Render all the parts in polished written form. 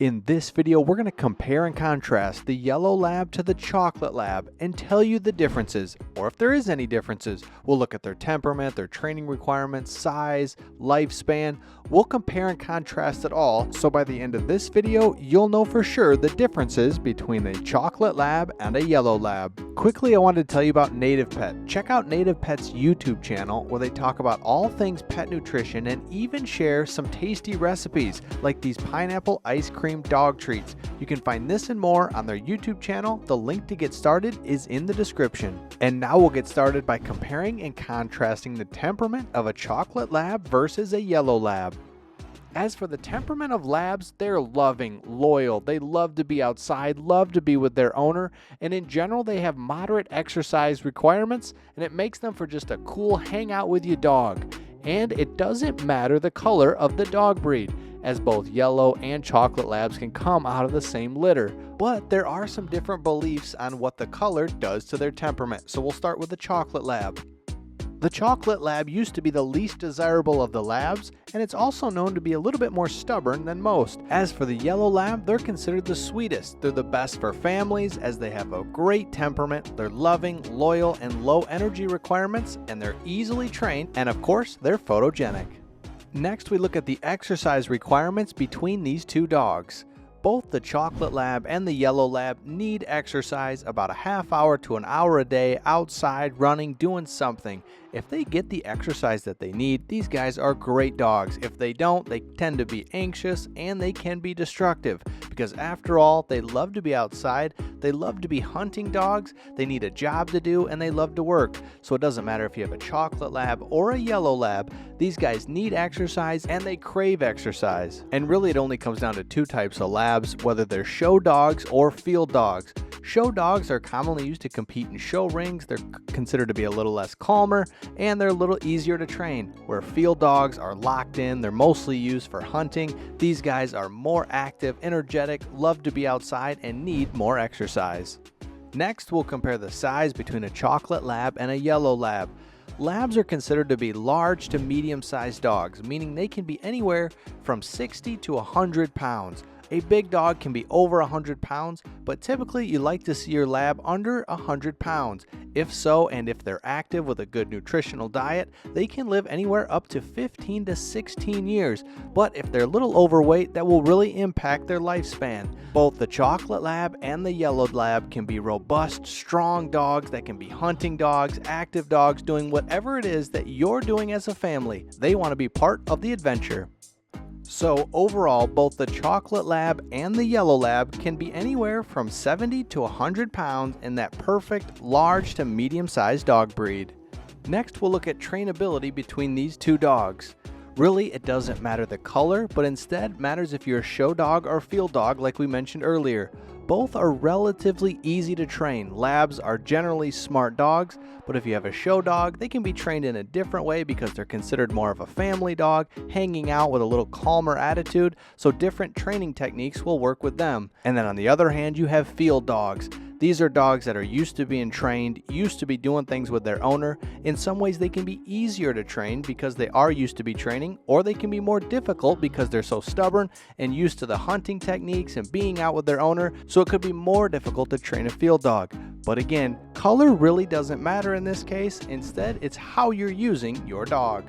In this video, we're going to compare and contrast the yellow lab to the chocolate lab and tell you the differences, or if there is any differences. We'll look at their temperament, their training requirements, size, lifespan. We'll compare and contrast it all, so by the end of this video, you'll know for sure the differences between a chocolate lab and a yellow lab. Quickly, I wanted to tell you about Native Pet. Check out Native Pet's YouTube channel where they talk about all things pet nutrition and even share some tasty recipes like these pineapple ice cream dog treats. You can find this and more on their YouTube channel. The link to get started is in the description. And now we'll get started by comparing and contrasting the temperament of a chocolate lab versus a yellow lab. As for the temperament of labs, they're loving, loyal, they love to be outside, love to be with their owner, and in general they have moderate exercise requirements, and it makes them for just a cool hang out with you dog. And it doesn't matter the color of the dog breed, as both yellow and chocolate labs can come out of the same litter. But there are some different beliefs on what the color does to their temperament, so we'll start with the chocolate lab. The chocolate lab used to be the least desirable of the labs, and it's also known to be a little bit more stubborn than most. As for the yellow lab, they're considered the sweetest. They're the best for families as they have a great temperament, they're loving, loyal, and low energy requirements, and they're easily trained, and of course, they're photogenic. Next, we look at the exercise requirements between these two dogs. Both the chocolate lab and the yellow lab need exercise about a half hour to an hour a day outside running, doing something. If they get the exercise that they need, these guys are great dogs. If they don't, they tend to be anxious and they can be destructive because after all, they love to be outside, they love to be hunting dogs, they need a job to do, and they love to work. So it doesn't matter if you have a chocolate lab or a yellow lab, these guys need exercise and they crave exercise. And really it only comes down to two types of labs, whether they're show dogs or field dogs. Show dogs are commonly used to compete in show rings, they're considered to be a little less calmer, and they're a little easier to train. Where field dogs are locked in, they're mostly used for hunting. These guys are more active, energetic, love to be outside, and need more exercise. Next, we'll compare the size between a chocolate lab and a yellow lab. Labs are considered to be large to medium-sized dogs, meaning they can be anywhere from 60 to 100 pounds. A big dog can be over 100 pounds, but typically you like to see your lab under 100 pounds. If so, and if they're active with a good nutritional diet, they can live anywhere up to 15 to 16 years. But if they're a little overweight, that will really impact their lifespan. Both the chocolate lab and the yellow lab can be robust, strong dogs that can be hunting dogs, active dogs, doing whatever it is that you're doing as a family. They want to be part of the adventure. So overall, both the chocolate lab and the yellow lab can be anywhere from 70 to 100 pounds in that perfect large to medium-sized dog breed. Next, we'll look at trainability between these two dogs. Really, it doesn't matter the color, but instead matters if you're a show dog or field dog like we mentioned earlier. Both are relatively easy to train. Labs are generally smart dogs, but if you have a show dog, they can be trained in a different way because they're considered more of a family dog, hanging out with a little calmer attitude, so different training techniques will work with them. And then on the other hand, you have field dogs. These are dogs that are used to being trained, used to be doing things with their owner. In some ways, they can be easier to train because they are used to be training, or they can be more difficult because they're so stubborn and used to the hunting techniques and being out with their owner, so it could be more difficult to train a field dog. But again, color really doesn't matter in this case. Instead, it's how you're using your dog.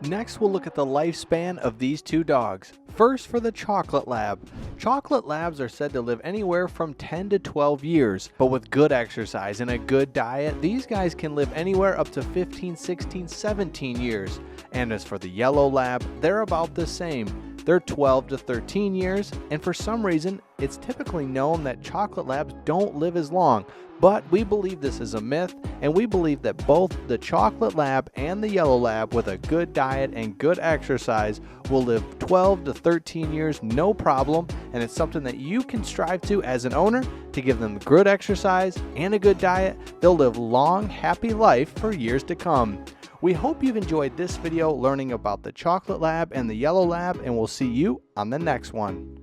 Next, we'll look at the lifespan of these two dogs. First, for the chocolate lab. Chocolate labs are said to live anywhere from 10 to 12 years, but with good exercise and a good diet, these guys can live anywhere up to 15, 16, 17 years. And as for the yellow lab, they're about the same. They're 12 to 13 years, and for some reason, it's typically known that chocolate labs don't live as long. But we believe this is a myth, and we believe that both the chocolate lab and the yellow lab with a good diet and good exercise will live 12 to 13 years no problem, and it's something that you can strive to as an owner to give them good exercise and a good diet. They'll live long, happy life for years to come. We hope you've enjoyed this video learning about the chocolate lab and the yellow lab, and we'll see you on the next one.